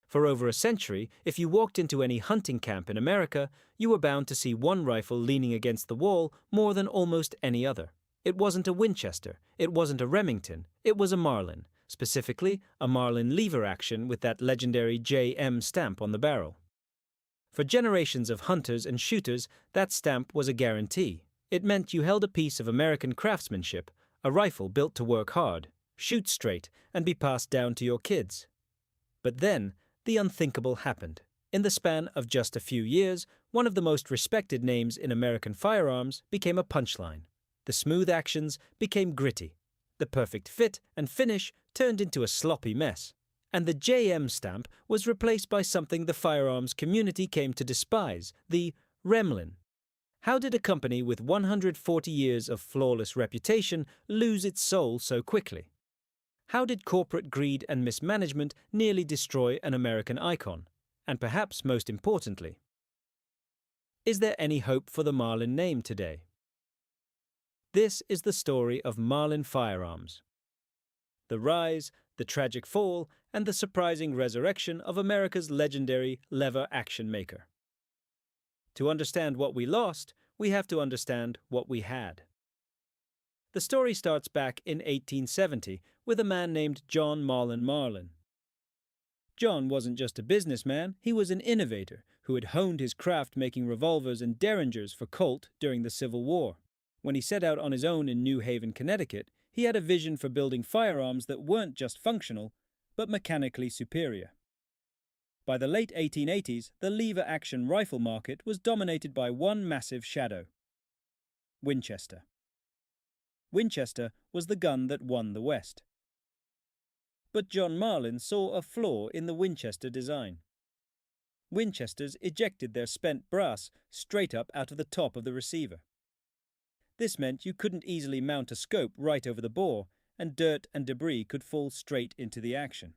For over a century, if you walked into any hunting camp in America, you were bound to see one rifle leaning against the wall more than almost any other. It wasn't a Winchester, it wasn't a Remington, it was a Marlin, specifically a Marlin lever action with that legendary JM stamp on the barrel. For generations of hunters and shooters, that stamp was a guarantee. It meant you held a piece of American craftsmanship, a rifle built to work hard, shoot straight, and be passed down to your kids. But then, the unthinkable happened. In the span of just a few years, one of the most respected names in American firearms became a punchline. The smooth actions became gritty. The perfect fit and finish turned into a sloppy mess. And the JM stamp was replaced by something the firearms community came to despise, the Remlin. How did a company with 140 years of flawless reputation lose its soul so quickly? How did corporate greed and mismanagement nearly destroy an American icon? And perhaps most importantly, is there any hope for the Marlin name today? This is the story of Marlin Firearms. The rise, the tragic fall, and the surprising resurrection of America's legendary lever-action maker. To understand what we lost, we have to understand what we had. The story starts back in 1870 with a man named John Marlin. John wasn't just a businessman, he was an innovator who had honed his craft making revolvers and derringers for Colt during the Civil War. When he set out on his own in New Haven, Connecticut, he had a vision for building firearms that weren't just functional, but mechanically superior. By the late 1880s, the lever-action rifle market was dominated by one massive shadow: Winchester. Winchester was the gun that won the West. But John Marlin saw a flaw in the Winchester design. Winchesters ejected their spent brass straight up out of the top of the receiver. This meant you couldn't easily mount a scope right over the bore, and dirt and debris could fall straight into the action.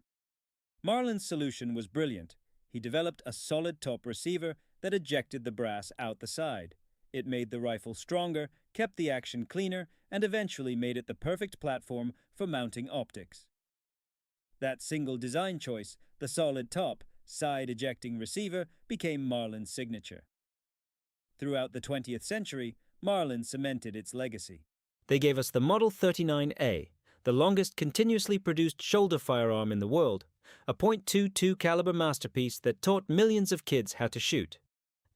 Marlin's solution was brilliant. He developed a solid top receiver that ejected the brass out the side. It made the rifle stronger, kept the action cleaner, and eventually made it the perfect platform for mounting optics. That single design choice, the solid top, side-ejecting receiver, became Marlin's signature. Throughout the 20th century, Marlin cemented its legacy. They gave us the Model 39A, the longest continuously produced shoulder firearm in the world, a .22 caliber masterpiece that taught millions of kids how to shoot.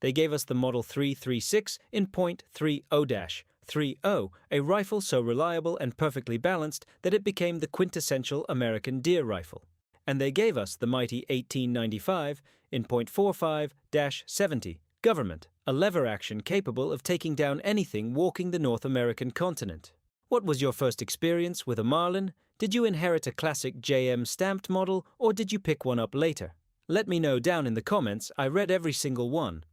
They gave us the Model 336 in .30-30, a rifle so reliable and perfectly balanced that it became the quintessential American deer rifle. And they gave us the mighty 1895 in .45-70, Government, a lever action capable of taking down anything walking the North American continent. What was your first experience with a Marlin? Did you inherit a classic JM stamped model, or did you pick one up later? Let me know down in the comments. I read every single one.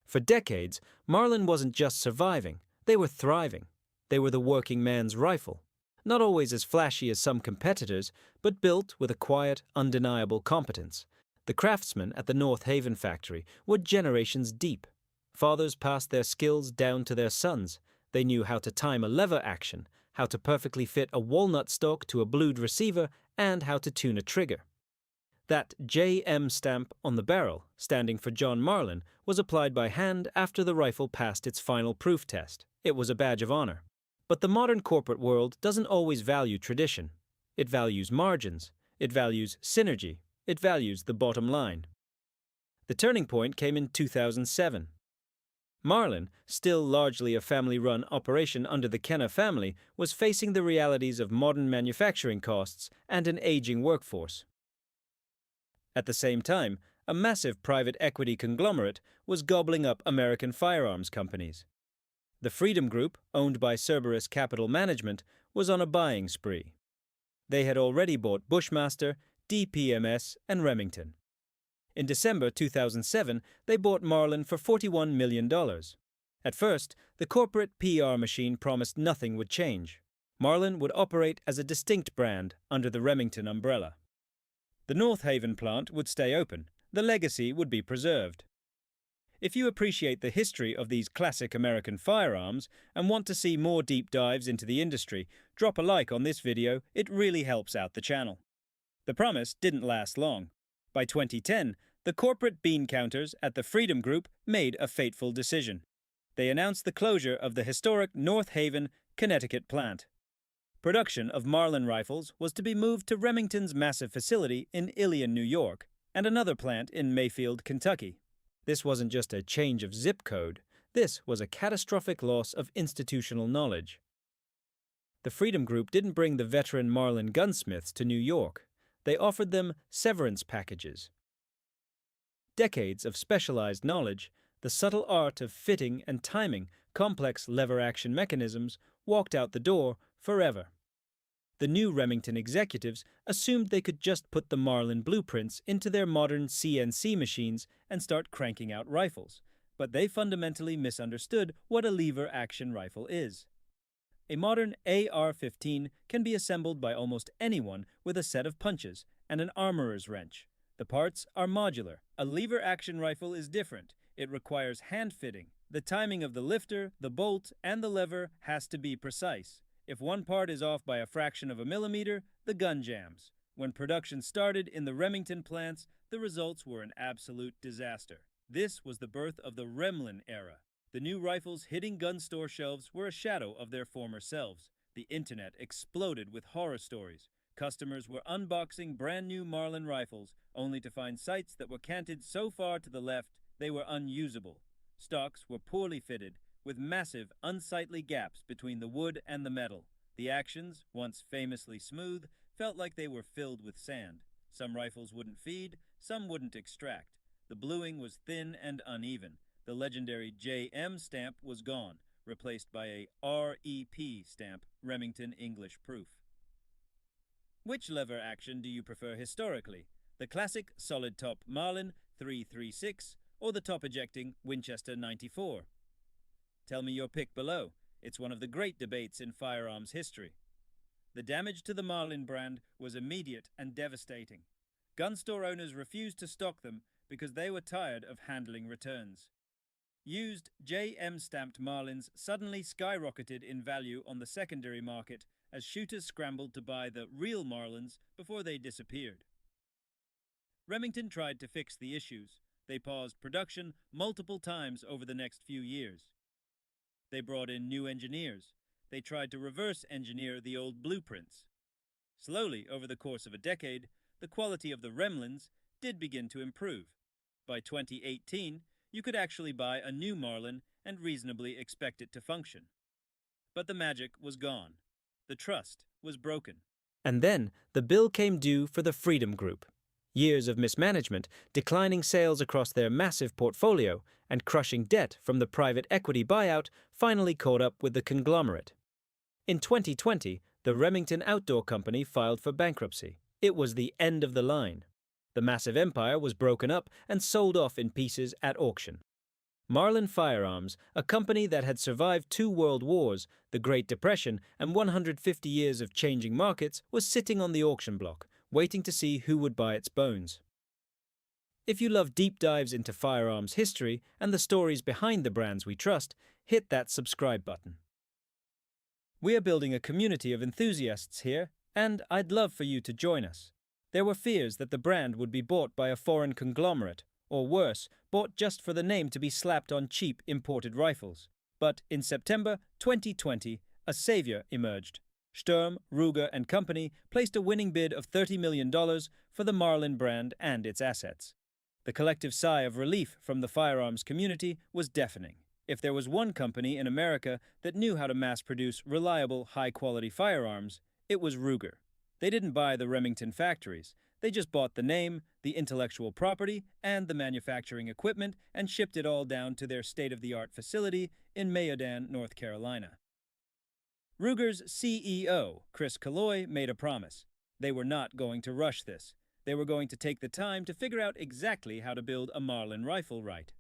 For decades, Marlin wasn't just surviving, they were thriving. They were the working man's rifle. Not always as flashy as some competitors, but built with a quiet, undeniable competence. The craftsmen at the North Haven factory were generations deep. Fathers passed their skills down to their sons. They knew how to time a lever action, how to perfectly fit a walnut stalk to a blued receiver, and how to tune a trigger. That JM stamp on the barrel, standing for John Marlin, was applied by hand after the rifle passed its final proof test. It was a badge of honor. But the modern corporate world doesn't always value tradition. It values margins. It values synergy. It values the bottom line. The turning point came in 2007. Marlin, still largely a family-run operation under the Kenner family, was facing the realities of modern manufacturing costs and an aging workforce. At the same time, a massive private equity conglomerate was gobbling up American firearms companies. The Freedom Group, owned by Cerberus Capital Management, was on a buying spree. They had already bought Bushmaster, DPMS, and Remington. In December 2007, they bought Marlin for $41 million. At first, the corporate PR machine promised nothing would change. Marlin would operate as a distinct brand under the Remington umbrella. The North Haven plant would stay open. The legacy would be preserved. If you appreciate the history of these classic American firearms and want to see more deep dives into the industry, drop a like on this video. It really helps out the channel. The promise didn't last long. By 2010, the corporate bean counters at the Freedom Group made a fateful decision. They announced the closure of the historic North Haven, Connecticut plant. Production of Marlin rifles was to be moved to Remington's massive facility in Ilion, New York, and another plant in Mayfield, Kentucky. This wasn't just a change of zip code. This was a catastrophic loss of institutional knowledge. The Freedom Group didn't bring the veteran Marlin gunsmiths to New York. They offered them severance packages. Decades of specialized knowledge, the subtle art of fitting and timing complex lever-action mechanisms walked out the door forever. The new Remington executives assumed they could just put the Marlin blueprints into their modern CNC machines and start cranking out rifles, but they fundamentally misunderstood what a lever-action rifle is. A modern AR-15 can be assembled by almost anyone with a set of punches and an armorer's wrench. The parts are modular. A lever-action rifle is different. It requires hand-fitting. The timing of the lifter, the bolt, and the lever has to be precise. If one part is off by a fraction of a millimeter, the gun jams. When production started in the Remington plants, the results were an absolute disaster. This was the birth of the Remlin era. The new rifles hitting gun store shelves were a shadow of their former selves. The internet exploded with horror stories. Customers were unboxing brand new Marlin rifles, only to find sights that were canted so far to the left they were unusable. Stocks were poorly fitted, with massive, unsightly gaps between the wood and the metal. The actions, once famously smooth, felt like they were filled with sand. Some rifles wouldn't feed, some wouldn't extract. The bluing was thin and uneven. The legendary JM stamp was gone, replaced by a REP stamp, Remington English Proof. Which lever action do you prefer historically? The classic solid-top Marlin 336 or the top-ejecting Winchester 94? Tell me your pick below. It's one of the great debates in firearms history. The damage to the Marlin brand was immediate and devastating. Gun store owners refused to stock them because they were tired of handling returns. Used JM-stamped Marlins suddenly skyrocketed in value on the secondary market as shooters scrambled to buy the real Marlins before they disappeared. Remington tried to fix the issues. They paused production multiple times over the next few years. They brought in new engineers. They tried to reverse engineer the old blueprints. Slowly, over the course of a decade, the quality of the Remlins did begin to improve. By 2018, you could actually buy a new Marlin and reasonably expect it to function. But the magic was gone. The trust was broken. And then the bill came due for the Freedom Group. Years of mismanagement, declining sales across their massive portfolio, and crushing debt from the private equity buyout finally caught up with the conglomerate. In 2020, the Remington Outdoor Company filed for bankruptcy. It was the end of the line. The massive empire was broken up and sold off in pieces at auction. Marlin Firearms, a company that had survived 2 world wars, the Great Depression, and 150 years of changing markets, was sitting on the auction block, waiting to see who would buy its bones. If you love deep dives into firearms history and the stories behind the brands we trust, hit that subscribe button. We are building a community of enthusiasts here, and I'd love for you to join us. There were fears that the brand would be bought by a foreign conglomerate, or worse, bought just for the name to be slapped on cheap imported rifles. But in September 2020, a savior emerged. Sturm, Ruger & Company placed a winning bid of $30 million for the Marlin brand and its assets. The collective sigh of relief from the firearms community was deafening. If there was one company in America that knew how to mass-produce reliable, high-quality firearms, it was Ruger. They didn't buy the Remington factories. They just bought the name, the intellectual property, and the manufacturing equipment and shipped it all down to their state-of-the-art facility in Mayodan, North Carolina. Ruger's CEO, Chris Killoy, made a promise. They were not going to rush this. They were going to take the time to figure out exactly how to build a Marlin rifle right.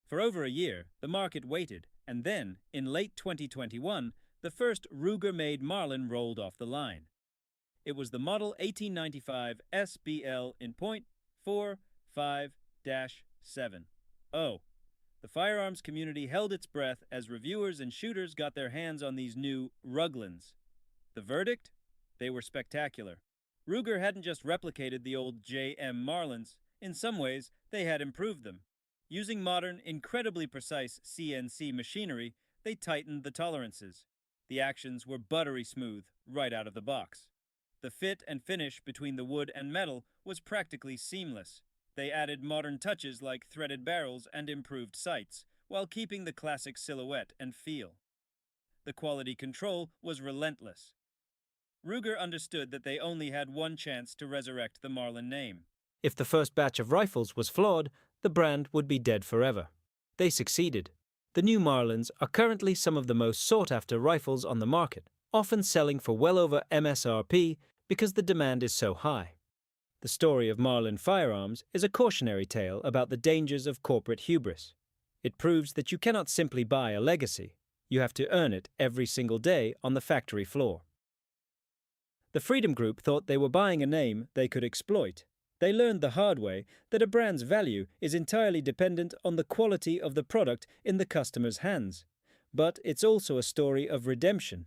For over a year, the market waited, and then, in late 2021, the first Ruger-made Marlin rolled off the line. It was the Model 1895 SBL in .45-7. The firearms community held its breath as reviewers and shooters got their hands on these new Ruglins. The verdict? They were spectacular. Ruger hadn't just replicated the old J.M. Marlins, in some ways, they had improved them. Using modern, incredibly precise CNC machinery, they tightened the tolerances. The actions were buttery smooth, right out of the box. The fit and finish between the wood and metal was practically seamless. They added modern touches like threaded barrels and improved sights, while keeping the classic silhouette and feel. The quality control was relentless. Ruger understood that they only had one chance to resurrect the Marlin name. If the first batch of rifles was flawed, the brand would be dead forever. They succeeded. The new Marlins are currently some of the most sought-after rifles on the market, often selling for well over MSRP because the demand is so high. The story of Marlin Firearms is a cautionary tale about the dangers of corporate hubris. It proves that you cannot simply buy a legacy. You have to earn it every single day on the factory floor. The Freedom Group thought they were buying a name they could exploit. They learned the hard way that a brand's value is entirely dependent on the quality of the product in the customer's hands. But it's also a story of redemption.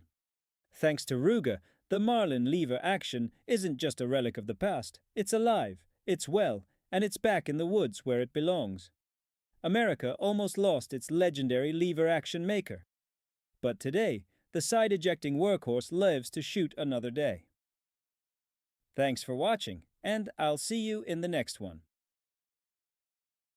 Thanks to Ruger, the Marlin lever action isn't just a relic of the past. It's alive, it's well, and it's back in the woods where it belongs. America almost lost its legendary lever action maker. But today, the side-ejecting workhorse lives to shoot another day. Thanks for watching, and I'll see you in the next one.